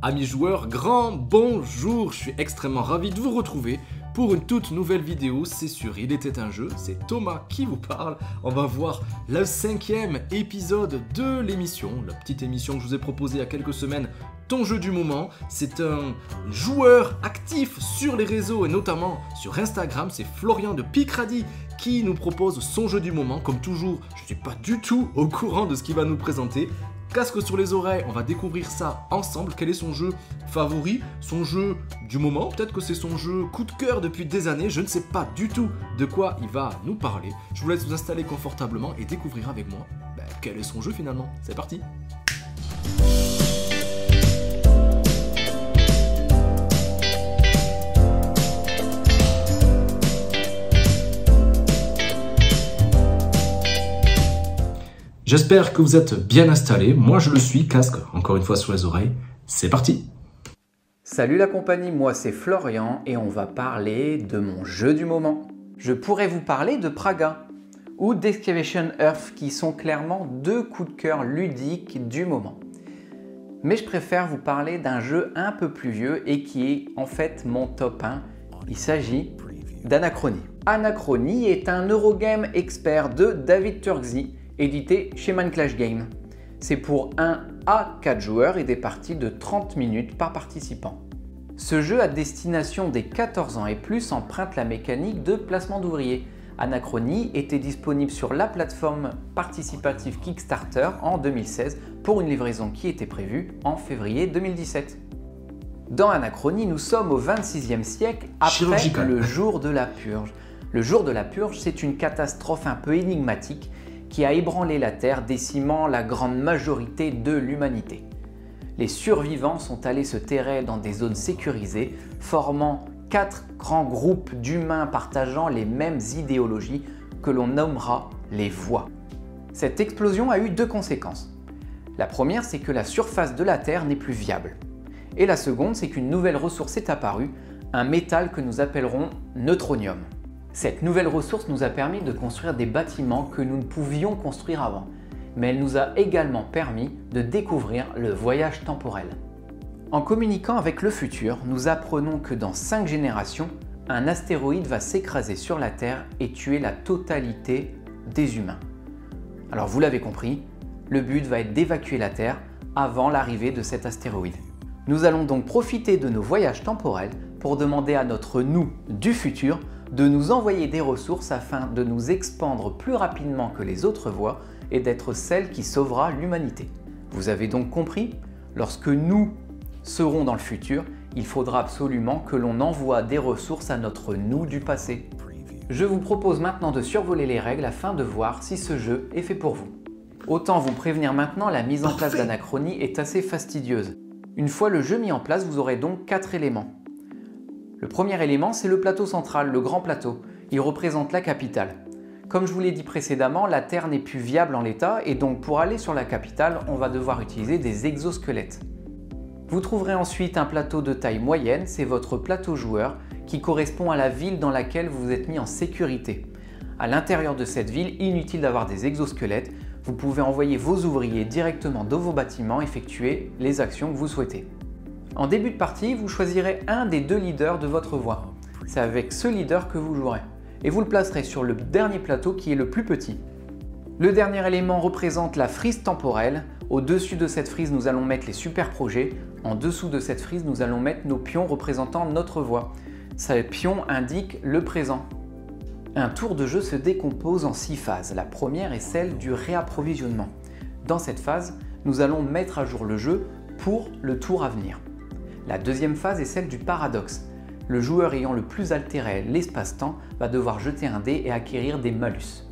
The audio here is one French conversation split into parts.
Amis joueurs, grand bonjour, je suis extrêmement ravi de vous retrouver pour une toute nouvelle vidéo. C'est sûr, il était un jeu, c'est Thomas qui vous parle. On va voir le 5e épisode de l'émission, la petite émission que je vous ai proposée il y a quelques semaines, Ton jeu du moment. C'est un joueur actif sur les réseaux et notamment sur Instagram, c'est Florian de Picradi qui nous propose son jeu du moment. Comme toujours, je ne suis pas du tout au courant de ce qu'il va nous présenter. Casque sur les oreilles, on va découvrir ça ensemble. Quel est son jeu favori, son jeu du moment? Peut-être que c'est son jeu coup de cœur depuis des années. Je ne sais pas du tout de quoi il va nous parler. Je vous laisse vous installer confortablement et découvrir avec moi quel est son jeu finalement. C'est parti! J'espère que vous êtes bien installés. Moi, je le suis, casque encore une fois sur les oreilles. C'est parti! Salut la compagnie, moi c'est Florian et on va parler de mon jeu du moment. Je pourrais vous parler de Praga ou d'Excavation Earth qui sont clairement deux coups de cœur ludiques du moment. Mais je préfère vous parler d'un jeu un peu plus vieux et qui est en fait mon top 1. Il s'agit d'Anachronie. Anachronie est un Eurogame expert de David Turkzy, édité chez Mindclash Games. C'est pour 1 à 4 joueurs et des parties de 30 minutes par participant. Ce jeu à destination des 14 ans et plus emprunte la mécanique de placement d'ouvriers. Anachronie était disponible sur la plateforme participative Kickstarter en 2016 pour une livraison qui était prévue en février 2017. Dans Anachronie, nous sommes au 26e siècle après le jour de la purge. Le jour de la purge, c'est une catastrophe un peu énigmatique qui a ébranlé la Terre, décimant la grande majorité de l'humanité. Les survivants sont allés se terrer dans des zones sécurisées, formant 4 grands groupes d'humains partageant les mêmes idéologies que l'on nommera les voies. Cette explosion a eu deux conséquences. La première, c'est que la surface de la Terre n'est plus viable. Et la seconde, c'est qu'une nouvelle ressource est apparue, un métal que nous appellerons neutronium. Cette nouvelle ressource nous a permis de construire des bâtiments que nous ne pouvions construire avant, mais elle nous a également permis de découvrir le voyage temporel. En communiquant avec le futur, nous apprenons que dans 5 générations, un astéroïde va s'écraser sur la Terre et tuer la totalité des humains. Alors vous l'avez compris, le but va être d'évacuer la Terre avant l'arrivée de cet astéroïde. Nous allons donc profiter de nos voyages temporels pour demander à notre nous du futur de nous envoyer des ressources afin de nous expandre plus rapidement que les autres voies et d'être celle qui sauvera l'humanité. Vous avez donc compris, lorsque nous serons dans le futur, il faudra absolument que l'on envoie des ressources à notre nous du passé. Je vous propose maintenant de survoler les règles afin de voir si ce jeu est fait pour vous. Autant vous prévenir maintenant, la mise en place d'Anachronie est assez fastidieuse. Une fois le jeu mis en place, vous aurez donc 4 éléments. Le premier élément, c'est le plateau central, le grand plateau. Il représente la capitale. Comme je vous l'ai dit précédemment, la Terre n'est plus viable en l'état et donc pour aller sur la capitale, on va devoir utiliser des exosquelettes. Vous trouverez ensuite un plateau de taille moyenne, c'est votre plateau joueur qui correspond à la ville dans laquelle vous êtes mis en sécurité. À l'intérieur de cette ville, inutile d'avoir des exosquelettes, vous pouvez envoyer vos ouvriers directement dans vos bâtiments, effectuer les actions que vous souhaitez. En début de partie, vous choisirez un des 2 leaders de votre voie. C'est avec ce leader que vous jouerez. Et vous le placerez sur le dernier plateau qui est le plus petit. Le dernier élément représente la frise temporelle. Au-dessus de cette frise, nous allons mettre les super projets. En dessous de cette frise, nous allons mettre nos pions représentant notre voie. Ces pions indiquent le présent. Un tour de jeu se décompose en 6 phases. La première est celle du réapprovisionnement. Dans cette phase, nous allons mettre à jour le jeu pour le tour à venir. La deuxième phase est celle du paradoxe. Le joueur ayant le plus altéré l'espace-temps va devoir jeter un dé et acquérir des malus.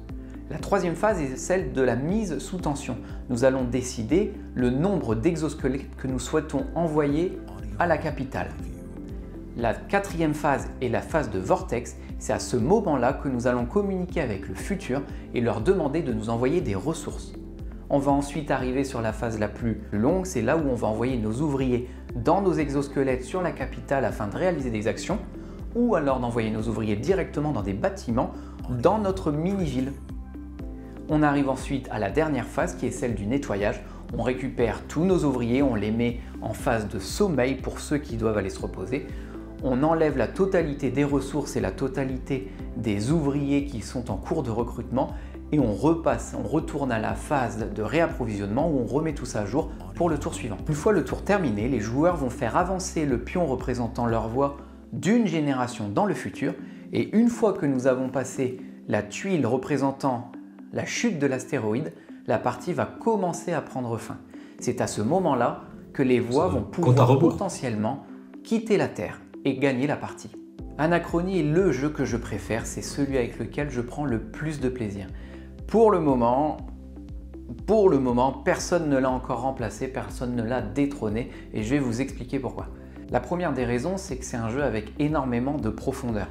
La troisième phase est celle de la mise sous tension. Nous allons décider le nombre d'exosquelettes que nous souhaitons envoyer à la capitale. La quatrième phase est la phase de vortex. C'est à ce moment-là que nous allons communiquer avec le futur et leur demander de nous envoyer des ressources. On va ensuite arriver sur la phase la plus longue, c'est là où on va envoyer nos ouvriers dans nos exosquelettes sur la capitale afin de réaliser des actions, ou alors d'envoyer nos ouvriers directement dans des bâtiments dans notre mini-ville. On arrive ensuite à la dernière phase qui est celle du nettoyage. On récupère tous nos ouvriers, on les met en phase de sommeil pour ceux qui doivent aller se reposer. On enlève la totalité des ressources et la totalité des ouvriers qui sont en cours de recrutement et on retourne à la phase de réapprovisionnement où on remet tout ça à jour pour le tour suivant. Une fois le tour terminé, les joueurs vont faire avancer le pion représentant leur voie d'une génération dans le futur et une fois que nous avons passé la tuile représentant la chute de l'astéroïde, la partie va commencer à prendre fin. C'est à ce moment-là que les voies vont pouvoir potentiellement quitter la Terre et gagner la partie. Anachronie est le jeu que je préfère, c'est celui avec lequel je prends le plus de plaisir. Pour le moment, personne ne l'a encore remplacé, personne ne l'a détrôné et je vais vous expliquer pourquoi. La première des raisons, c'est que c'est un jeu avec énormément de profondeur.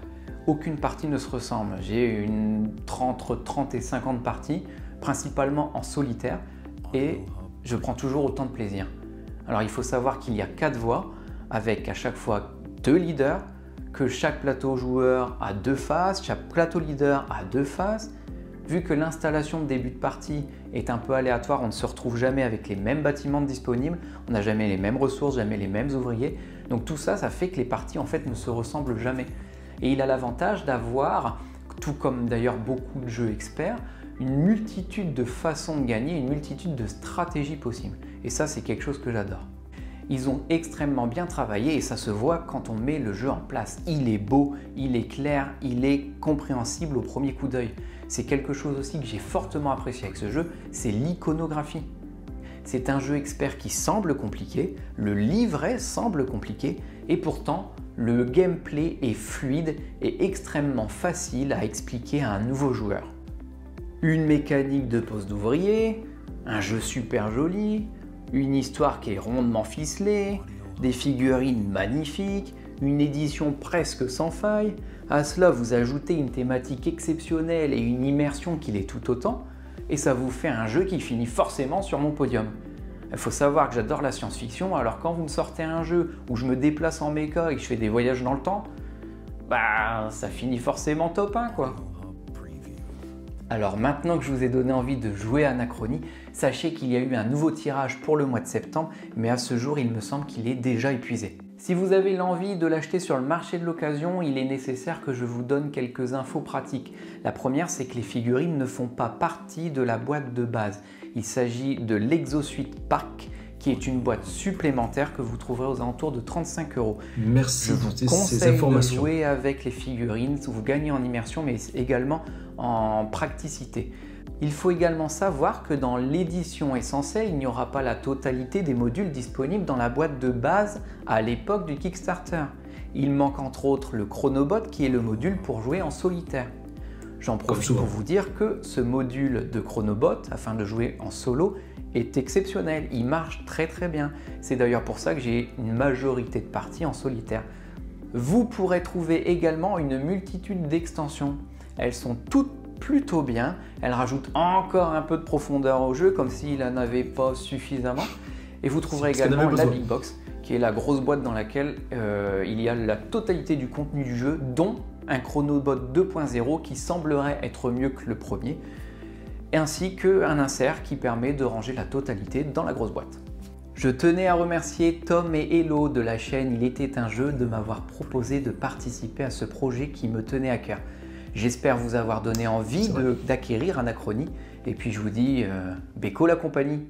Aucune partie ne se ressemble. J'ai entre 30 et 50 parties, principalement en solitaire et je prends toujours autant de plaisir. Alors il faut savoir qu'il y a 4 voies avec à chaque fois 2 leaders, que chaque plateau joueur a 2 phases, chaque plateau leader a 2 phases. Vu que l'installation de début de partie est un peu aléatoire, on ne se retrouve jamais avec les mêmes bâtiments disponibles, on n'a jamais les mêmes ressources, jamais les mêmes ouvriers. Donc tout ça, ça fait que les parties en fait ne se ressemblent jamais. Et il a l'avantage d'avoir, tout comme d'ailleurs beaucoup de jeux experts, une multitude de façons de gagner, une multitude de stratégies possibles. Et ça, c'est quelque chose que j'adore. Ils ont extrêmement bien travaillé et ça se voit quand on met le jeu en place. Il est beau, il est clair, il est compréhensible au premier coup d'œil. C'est quelque chose aussi que j'ai fortement apprécié avec ce jeu, c'est l'iconographie. C'est un jeu expert qui semble compliqué, le livret semble compliqué et pourtant le gameplay est fluide et extrêmement facile à expliquer à un nouveau joueur. Une mécanique de poste d'ouvrier, un jeu super joli, une histoire qui est rondement ficelée, des figurines magnifiques, une édition presque sans faille. À cela, vous ajoutez une thématique exceptionnelle et une immersion qui l'est tout autant, et ça vous fait un jeu qui finit forcément sur mon podium. Il faut savoir que j'adore la science-fiction, alors quand vous me sortez un jeu où je me déplace en méca et que je fais des voyages dans le temps, bah ça finit forcément top 1 quoi. Alors maintenant que je vous ai donné envie de jouer à Anachronie, sachez qu'il y a eu un nouveau tirage pour le mois de septembre, mais à ce jour il me semble qu'il est déjà épuisé. Si vous avez l'envie de l'acheter sur le marché de l'occasion, il est nécessaire que je vous donne quelques infos pratiques. La première, c'est que les figurines ne font pas partie de la boîte de base. Il s'agit de l'Exosuite Pack, qui est une boîte supplémentaire que vous trouverez aux alentours de 35 €. Merci pour ces informations. De jouer avec les figurines, vous gagnez en immersion, mais également en praticité. Il faut également savoir que dans l'édition essentielle, il n'y aura pas la totalité des modules disponibles dans la boîte de base à l'époque du Kickstarter. Il manque entre autres le Chronobot qui est le module pour jouer en solitaire. J'en profite pour vous dire que ce module de Chronobot, afin de jouer en solo, est exceptionnel. Il marche très très bien. C'est d'ailleurs pour ça que j'ai une majorité de parties en solitaire. Vous pourrez trouver également une multitude d'extensions. Elles sont toutes plutôt bien, elles rajoutent encore un peu de profondeur au jeu comme s'il n'en avait pas suffisamment et vous trouverez également la Big Box qui est la grosse boîte dans laquelle il y a la totalité du contenu du jeu dont un Chronobot 2.0 qui semblerait être mieux que le premier ainsi qu'un insert qui permet de ranger la totalité dans la grosse boîte. Je tenais à remercier Tom et Hello de la chaîne Il était un jeu de m'avoir proposé de participer à ce projet qui me tenait à cœur. J'espère vous avoir donné envie d'acquérir Anachronie. Et puis je vous dis, Béco la compagnie.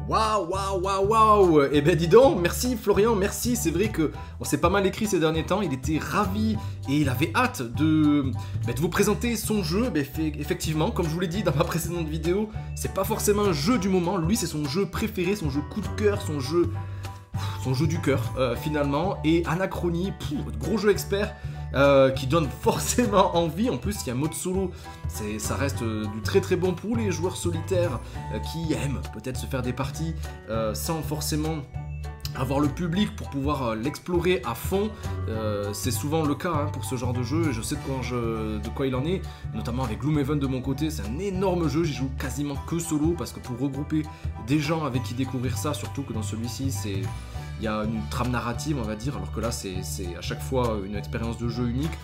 Waouh, waouh, waouh, waouh. Eh ben dis donc, merci Florian, merci. C'est vrai qu'on s'est pas mal écrit ces derniers temps. Il était ravi et il avait hâte de vous présenter son jeu. Effectivement, comme je vous l'ai dit dans ma précédente vidéo, c'est pas forcément un jeu du moment. Lui, c'est son jeu préféré, son jeu coup de cœur, son jeu du cœur finalement. Et Anachronie, gros jeu expert. Qui donne forcément envie. En plus, il y a un mode solo, ça reste du très très bon pour les joueurs solitaires qui aiment peut-être se faire des parties sans forcément avoir le public pour pouvoir l'explorer à fond. C'est souvent le cas pour ce genre de jeu. Je sais de quoi il en est, notamment avec Gloomhaven de mon côté. C'est un énorme jeu, j'y joue quasiment que solo parce que pour regrouper des gens avec qui découvrir ça, surtout que dans celui-ci il y a une trame narrative on va dire, alors que là c'est à chaque fois une expérience de jeu unique.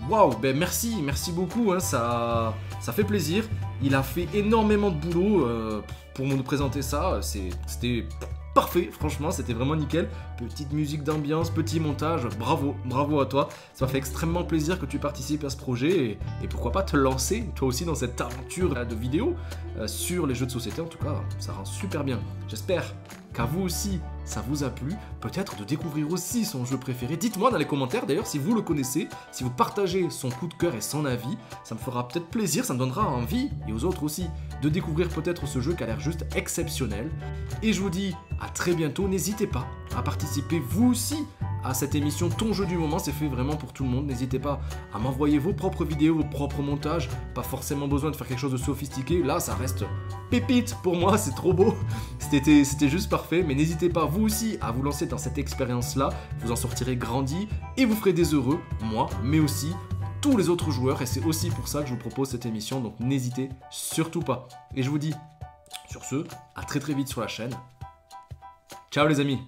Waouh, ben merci beaucoup, hein, ça fait plaisir. Il a fait énormément de boulot pour nous présenter ça. C'était parfait, franchement, c'était vraiment nickel. Petite musique d'ambiance, petit montage, bravo à toi. Ça m'a fait extrêmement plaisir que tu participes à ce projet et pourquoi pas te lancer toi aussi dans cette aventure de vidéo sur les jeux de société. En tout cas, ça rend super bien. J'espère qu'à vous aussi ça vous a plu, peut-être de découvrir aussi son jeu préféré. Dites-moi dans les commentaires d'ailleurs si vous le connaissez, si vous partagez son coup de cœur et son avis, ça me fera peut-être plaisir, ça me donnera envie, et aux autres aussi, de découvrir peut-être ce jeu qui a l'air juste exceptionnel. Et je vous dis à très bientôt, n'hésitez pas à participer vous aussi à cette émission Ton jeu du moment, c'est fait vraiment pour tout le monde. N'hésitez pas à m'envoyer vos propres vidéos, vos propres montages, pas forcément besoin de faire quelque chose de sophistiqué, là ça reste pépite pour moi, c'est trop beau, c'était juste parfait, mais n'hésitez pas vous aussi à vous lancer dans cette expérience-là, vous en sortirez grandi et vous ferez des heureux, moi, mais aussi tous les autres joueurs, et c'est aussi pour ça que je vous propose cette émission, donc n'hésitez surtout pas. Et je vous dis, sur ce, à très vite sur la chaîne. Ciao les amis!